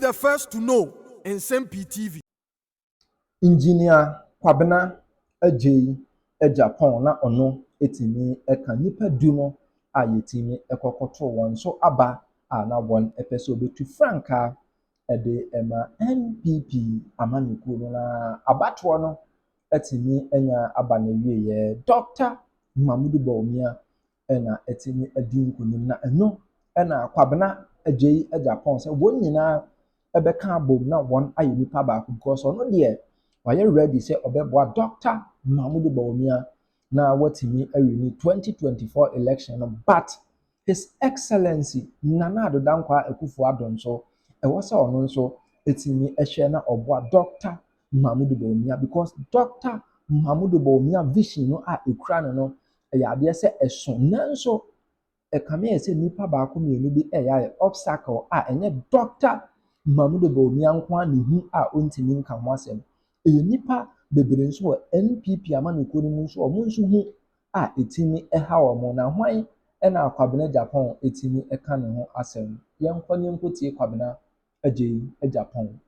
the first to know in Nsem-Pii TV. Engineer Kwabena Agyapong na ono etimi eka nipa du no a yetimi ekokoto won so aba a na won epese obetu franka ede ema NPP amaniku no na abato no etimi enya aba na wiye Dr. Bawumia ena etimi adi nkunim na eno ena Kwabena Agyapong se won nyina ebeka abom na won aye nipa ba because ono de why you ready say obeboa Dr. Bawumia na watimi awini 2024 election but His Excellency Nana Addo Dankwa Akufo-Addo nso e wasa ono nso etimi ehwe na oboa Dr. Bawumia because Dr. Bawumia vision no a ekura no ya ade se eso nanso e kame se nipa ba ko mienu bi ya obstacle a enye Dr. Bawumia nkwa ne hu a ontimi nka ho asem nipa bebere nso NPP amaniko ni nso omo nso hu a etimi eha omo na hwan na Kwabena Agyapong etimi eka ne ho asem yenkwanye nkotie Kwabena Agyapong.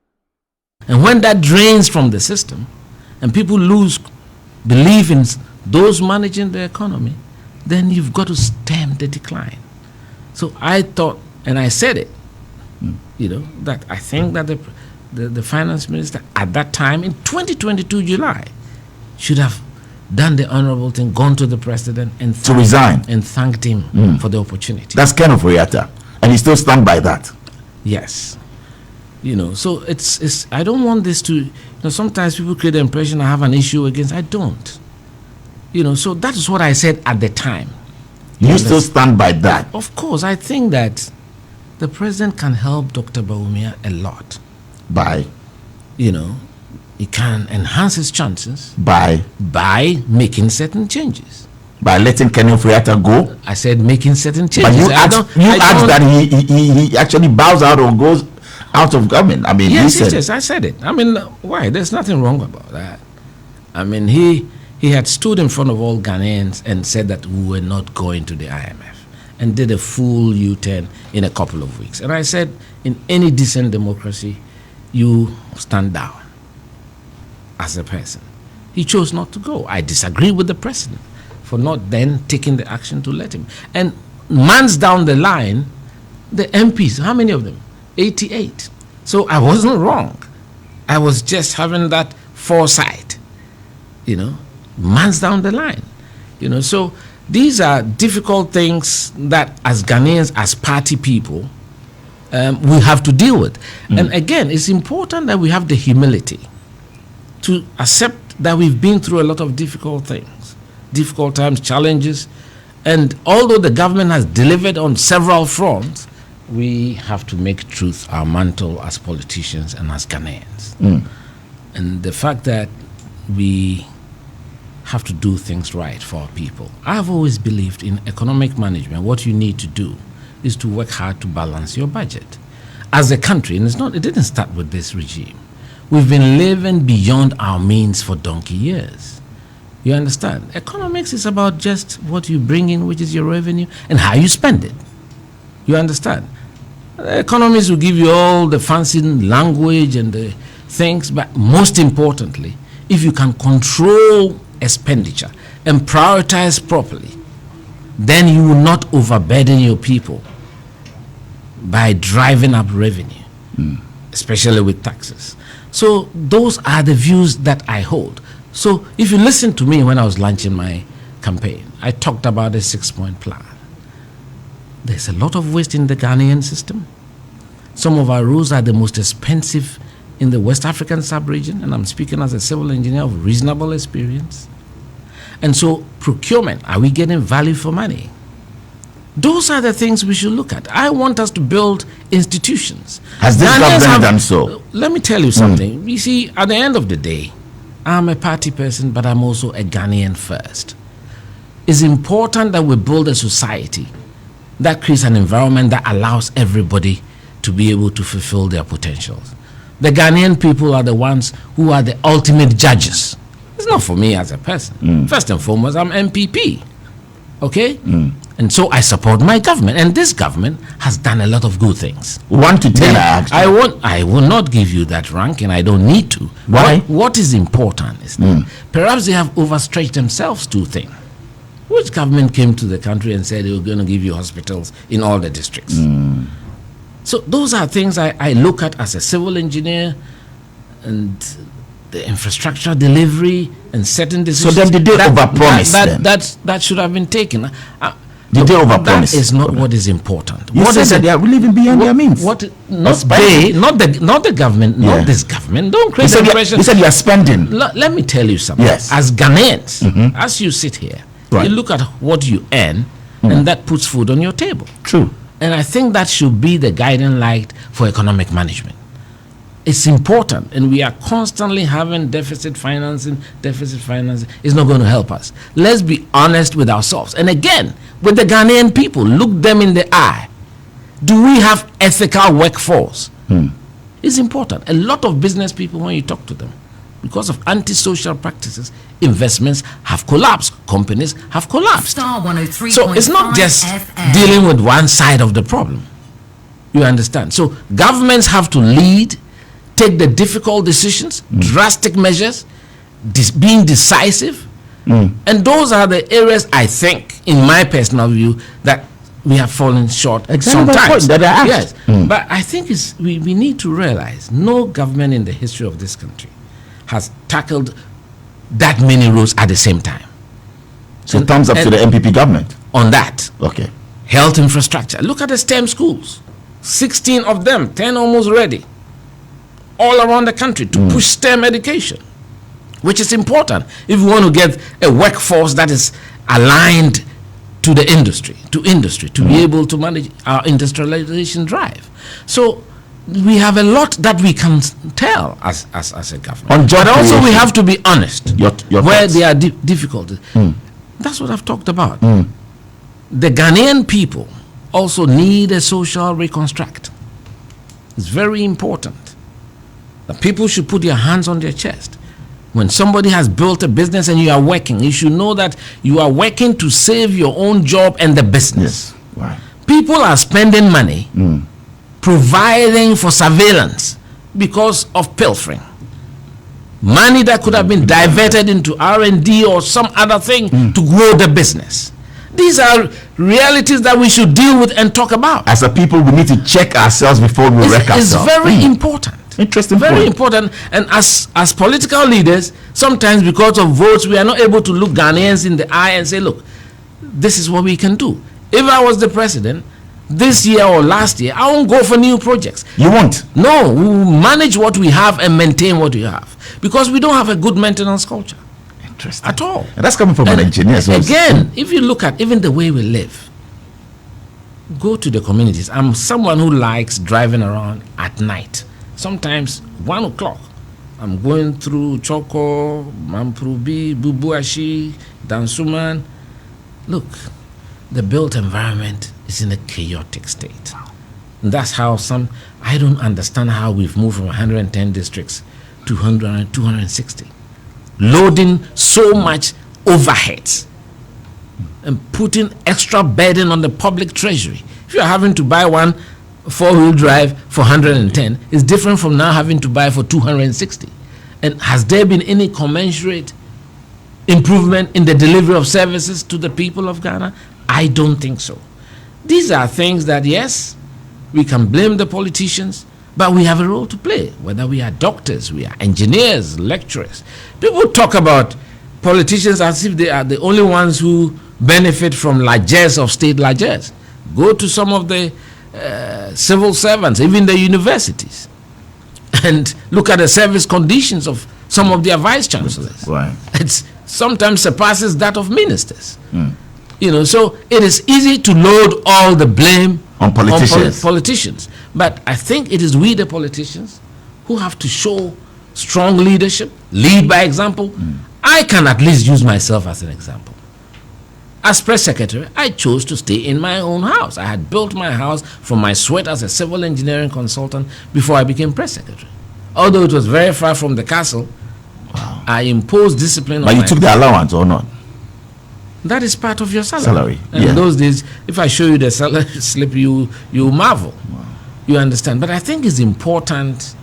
And when that drains from the system and people lose belief in those managing the economy, then you've got to stem the decline. So I thought, and I said it, that I think that the finance minister at that time in 2022 July should have done the honorable thing, gone to the president and to resign and thanked him for the opportunity. That's kind of Riata, and he still stand by that. Yes, so it's I don't want this to, sometimes people create the impression I have an issue against. I don't, so that is what I said at the time. You still stand by that? Of course, I think that the president can help Dr. Bawumia a lot. By? He can enhance his chances. By making certain changes. By letting Kenneth Riata go? I said making certain changes. But you asked that he actually bows out or goes out of government. I mean, yes, I said it. I mean, why? There's nothing wrong about that. I mean, he had stood in front of all Ghanaians and said that we were not going to the IMF and did a full U-turn in a couple of weeks. And I said, in any decent democracy, you stand down as a person. He chose not to go. I disagree with the president for not then taking the action to let him. And months down the line, the MPs, how many of them? 88. So I wasn't wrong. I was just having that foresight, months down the line. So these are difficult things that as Ghanaians, as party people, we have to deal with. And again, it's important that we have the humility to accept that we've been through a lot of difficult things, difficult times, challenges. And although the government has delivered on several fronts, we have to make truth our mantle as politicians and as Ghanaians. And the fact that we have to do things right for our people. I've always believed in economic management. What you need to do is to work hard to balance your budget. As a country, and it didn't start with this regime. We've been living beyond our means for donkey years. You understand? Economics is about just what you bring in, which is your revenue, and how you spend it. You understand? Economists will give you all the fancy language and the things, but most importantly, if you can control expenditure and prioritize properly, then you will not overburden your people by driving up revenue, especially with taxes. So those are the views that I hold. So if you listen to me when I was launching my campaign, I talked about a 6-point plan. There's a lot of waste in the Ghanaian system. Some of our roads are the most expensive in the West African sub-region, and I'm speaking as a civil engineer of reasonable experience. And so procurement, are we getting value for money? Those are the things we should look at. I want us to build institutions. Has this government done so? Let me tell you something. You see, at the end of the day, I'm a party person, but I'm also a Ghanaian first. It's important that we build a society that creates an environment that allows everybody to be able to fulfill their potentials. The Ghanaian people are the ones who are the ultimate judges. It's not for me as a person. First and foremost, I'm MPP. Okay? And so I support my government, and this government has done a lot of good things. 1 to 10, I will not give you that rank, and I don't need to. Why? What is important is that perhaps they have overstretched themselves too thin. Which government came to the country and said they were going to give you hospitals in all the districts? So those are things I look at as a civil engineer, and the infrastructure delivery and certain decisions. So then did they overpromise then? That should have been taken. Did they overpromise? That is not what is important. You said that they are living beyond their means. Not the government, not this government. Don't create the impression. You said you are spending. Let me tell you something. Yes. As Ghanaians, as you sit here, you look at what you earn, and that puts food on your table. True. And I think that should be the guiding light for economic management. It's important, and we are constantly having deficit financing. Is not going to help us. Let's be honest with ourselves. And again, with the Ghanaian people, look them in the eye. Do we have ethical workforce? It's important. A lot of business people, when you talk to them, because of antisocial practices, investments have collapsed. Companies have collapsed. Star 103.5 So it's not just FM. dealing with one side of the problem. You understand? So governments have to lead, take the difficult decisions, drastic measures, being decisive. And those are the areas, I think, in my personal view, that we have fallen short Exactly sometimes. that I Yes, asked. but I think we need to realize no government in the history of this country has tackled that many roads at the same time. So thumbs up to the MPP government. On that, Okay. health infrastructure. Look at the STEM schools. 16 of them, 10 almost ready, all around the country to push STEM education, which is important if we want to get a workforce that is aligned to the industry, to be able to manage our industrialization drive. So we have a lot that we can tell as a government. On job but also we creation. have to be honest Your where thoughts. there are difficulties. That's what I've talked about. The Ghanaian people also need a social reconstruct. It's very important that people should put their hands on their chest. When somebody has built a business and you are working, you should know that you are working to save your own job and the business. Yes. Right. People are spending money providing for surveillance because of pilfering. Money that could have been diverted into R&D or some other thing to grow the business. These are realities that we should deal with and talk about. As a people, we need to check ourselves before we wreck It's ourselves. very important. Interesting Very point. important. And as political leaders, sometimes because of votes, we are not able to look Ghanaians in the eye and say, look, this is what we can do. If I was the president, this year or last year, I won't go for new projects. You won't. No, we will manage what we have and maintain what we have. Because we don't have a good maintenance culture Interesting. at all. And that's coming from an And engineer. So again, if you look at even the way we live, go to the communities. I'm someone who likes driving around at night. Sometimes 1 o'clock, I'm going through Choko, Mamprubi, Bubuashi, Dansuman. Look, the built environment is in a chaotic state. And that's how I don't understand how we've moved from 110 districts to 100 and 260. Loading so much overheads and putting extra burden on the public treasury. If you're having to buy one 4-wheel drive for 110, it's different from now having to buy for 260. And has there been any commensurate improvement in the delivery of services to the people of Ghana? I don't think so. These are things that, yes, we can blame the politicians, but we have a role to play, whether we are doctors, we are engineers, lecturers. People talk about politicians as if they are the only ones who benefit from largesse of state largesse. Go to some of the civil servants, even the universities, and look at the service conditions of some of their vice chancellors. Right. It sometimes surpasses that of ministers. You know, so it is easy to load all the blame On politicians. politicians. But I think it is we, the politicians, who have to show strong leadership, lead by example. I can at least use myself as an example. As press secretary, I chose to stay in my own house. I had built my house from my sweat as a civil engineering consultant before I became press secretary. Although it was very far from the castle, I imposed discipline But on you my took the allowance or not? That is part of your salary. And yeah. in those days, if I show you the salary slip, you marvel. Wow. You understand? But I think it's important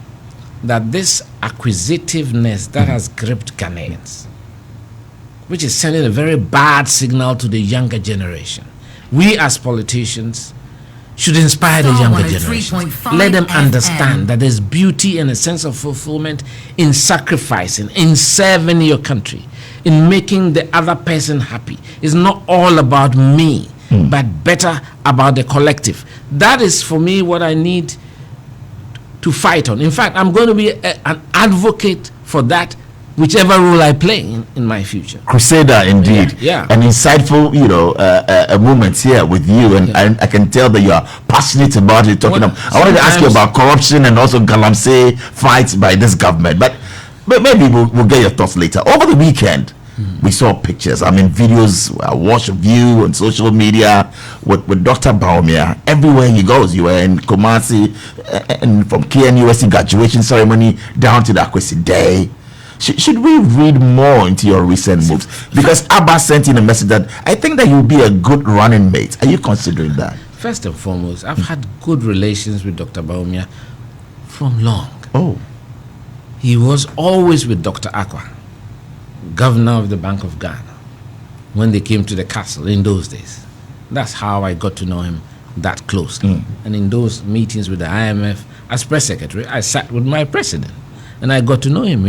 that this acquisitiveness that has gripped Ghanaians, which is sending a very bad signal to the younger generation. We as politicians should inspire the younger generation. Let them understand that there's beauty and a sense of fulfillment in sacrificing, in serving your country, in making the other person happy. It's not all about me, but better about the collective. That is, for me, what I need to fight on. In fact, I'm going to be an advocate for that, whichever role I play in my future. Crusader, indeed. Yeah. An insightful, moments here with you, and I can tell that you are passionate about it. I wanted to ask you about corruption and also galamsey fights by this government, but maybe we'll get your thoughts later. Over the weekend, we saw pictures, videos I watched of you on social media with Dr. Bawumia. Everywhere he goes, you were in Kumasi, and from KNUST graduation ceremony down to the Akwesi Day. Should we read more into your recent moves? Because Abba sent in a message that I think that you'll be a good running mate. Are you considering that? First and foremost, I've had good relations with Dr. Bawumia from long. Oh. He was always with Dr. Akwa, governor of the Bank of Ghana, when they came to the castle in those days. That's how I got to know him that closely. And in those meetings with the IMF, as press secretary, I sat with my president. And I got to know him.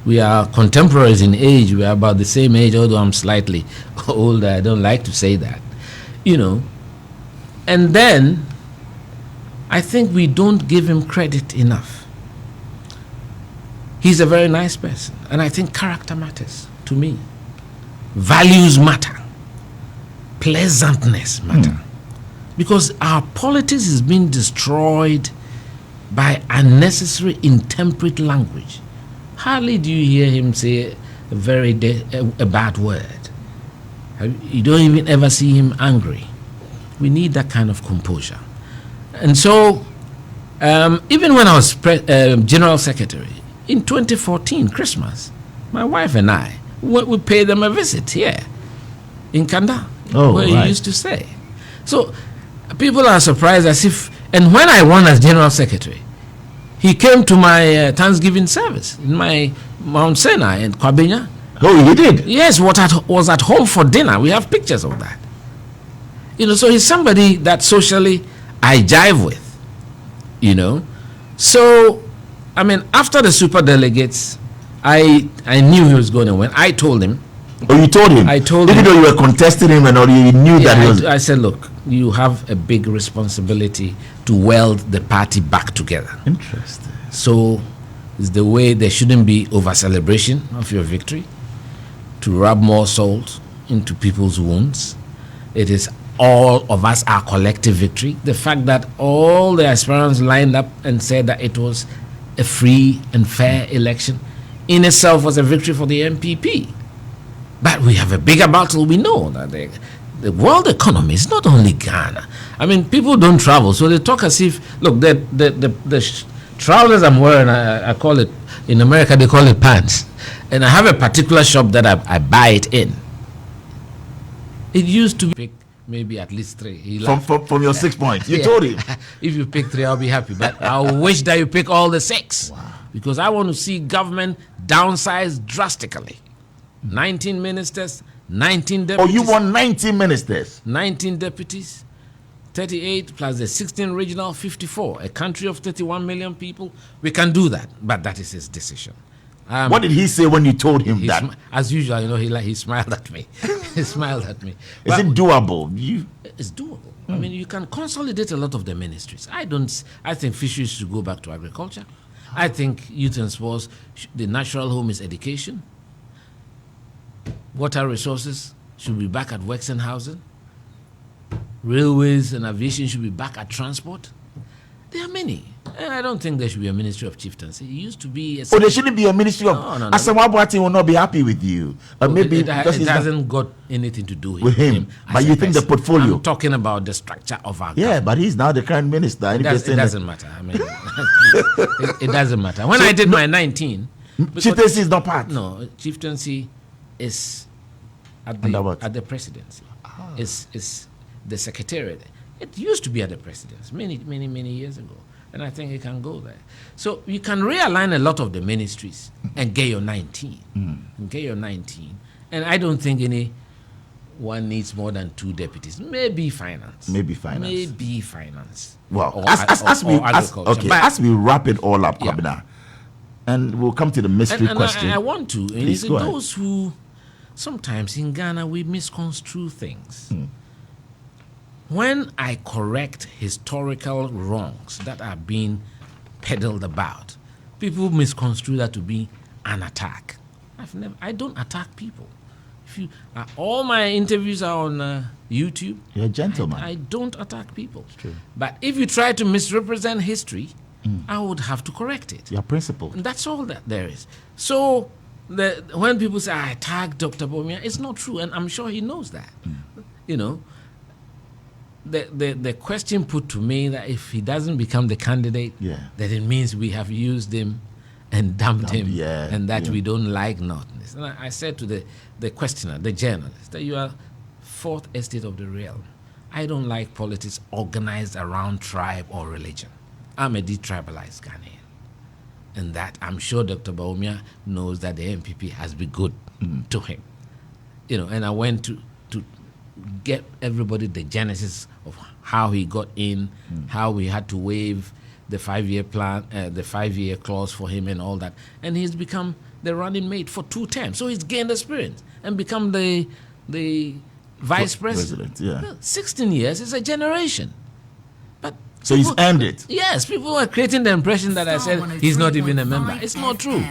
We are contemporaries in age. We are about the same age, although I'm slightly older. I don't like to say that. And then I think we don't give him credit enough. He's a very nice person. And I think character matters to me. Values matter. Pleasantness matter. Because our politics is being destroyed by unnecessary intemperate language. Hardly do you hear him say a bad word. You don't even ever see him angry. We need that kind of composure. And so, even when I was General Secretary, in 2014, Christmas, my wife and I, we paid them a visit here in Kanda, where he used to stay. So, people are surprised as if. And when I won as General Secretary, he came to my Thanksgiving service in my Mount Sinai in Kwabena. Oh, he did? Yes, was at home for dinner. We have pictures of that. So he's somebody that socially I jive with. So, after the super delegates, I knew he was going to win. I told him. Oh, you told him? I told him. Even though you were contesting him and all, you knew that he was... I said, look, you have a big responsibility to weld the party back together. Interesting. So it's the way there shouldn't be over-celebration of your victory, to rub more salt into people's wounds. It is all of us, our collective victory. The fact that all the aspirants lined up and said that it was a free and fair election in itself was a victory for the MPP. But we have a bigger battle. We know that the world economy is not only Ghana. People don't travel, so they talk as if, look, the trousers I'm wearing, I call it, in America they call it pants. And I have a particular shop that I buy it in. It used to be maybe at least 3. From your 6 points. You told him. If you pick 3, I'll be happy. But I wish that you pick all the 6. Wow. Because I want to see government downsize drastically. 19 ministers, 19 deputies. Oh, you want 19 ministers? 19 deputies, 38 plus the 16 regional, 54. A country of 31 million people. We can do that, but that is his decision. What did he say when you told him that? As usual, he smiled at me. He smiled at me. Is it doable? It's doable. You can consolidate a lot of the ministries. I think fisheries should go back to agriculture. I think youth and sports, the natural home is education. Water resources should be back at works and housing. Railways and aviation should be back at transport. There are many. And I don't think there should be a ministry of chieftaincy. It used to be... there shouldn't be a ministry of... No. Asamoah will not be happy with you. Maybe it hasn't got anything to do with him. But you think the portfolio... I'm talking about the structure of our government. But he's now the current minister. It doesn't matter. It doesn't matter. When I did my 19... Chieftaincy is not part. No, chieftaincy is at Under what? the presidency. Is the secretariat. It used to be at the presidency many years ago, and I think it can go there. So you can realign a lot of the ministries and get your 19. And get your 19. And I don't think one needs more than 2 deputies. Maybe finance. Well, Or as we wrap it all up, Yeah. Kwabena, and we'll come to the mystery and question. I want to. And Please, you see, go ahead. those who sometimes in Ghana we misconstrue things. When I correct historical wrongs that are being peddled about, people misconstrue that to be an attack. I don't attack people. All my interviews are on YouTube. You're a gentleman. I don't attack people. True. But if you try to misrepresent history, I would have to correct it. Your principle. And that's all that there is. So when people say I attack Dr. Bawumia, it's not true, and I'm sure he knows that. You know, the question put to me that if he doesn't become the candidate, then it means we have used him and dumped him, and that we don't like nothingness. And I said to the questioner, the journalist, that you are fourth estate of the realm. I don't like politics organized around tribe or religion. I'm a detribalized Ghanaian. And that I'm sure Dr. Bawumia knows that the MPP has been good to him. You know, and I went to get everybody the genesis of how he got in, how we had to waive the 5-year plan, the 5-year clause for him and all that. And he's become the running mate for 2 terms. So he's gained experience and become the vice president. 16 years is a generation. But so he's earned it. Yes, people are creating the impression that I said he's not even a member. It's not true.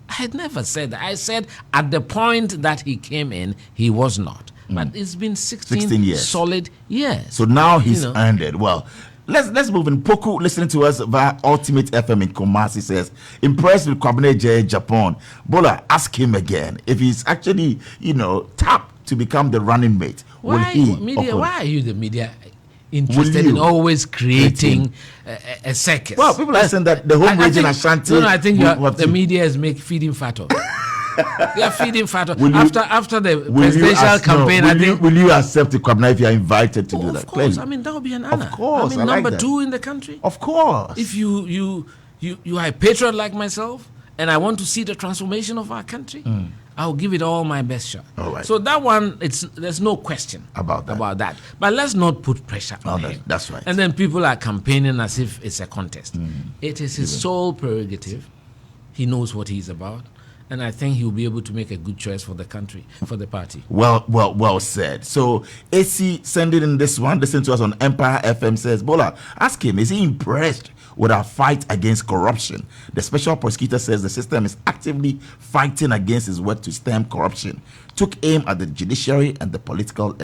I had never said that. I said at the point that he came in, he was not. But it's been 16 years. Solid years. So now he's earned it. Well, let's move in. Poku, listening to us via Ultimate FM in Kumasi, says, impressed with Kwabena Agyapong. Bola, ask him again if he's actually, tapped to become the running mate. Why are you the media interested in always creating a circus? Well, people are saying that the home region Ashanti. No, I think the media is feeding fat of it. They are feeding fat after the presidential campaign. Will you accept the Kwabena if you are invited to do that? Of course. Clearly. I mean, that would be an honor. Of course. Number 2 in the country. Of course. If you are a patriot like myself, and I want to see the transformation of our country, I'll give it all my best shot. All right. So that one, there's no question about that. But let's not put pressure on him. That's right. And then people are campaigning as if it's a contest. It is his sole prerogative. He knows what he's about. And I think he'll be able to make a good choice for the country, for the party. Well said. So AC sending in this one, listen to us on Empire FM, says, Bola, ask him, is he impressed with our fight against corruption? The special prosecutor says the system is actively fighting against his work to stem corruption. Took aim at the judiciary and the political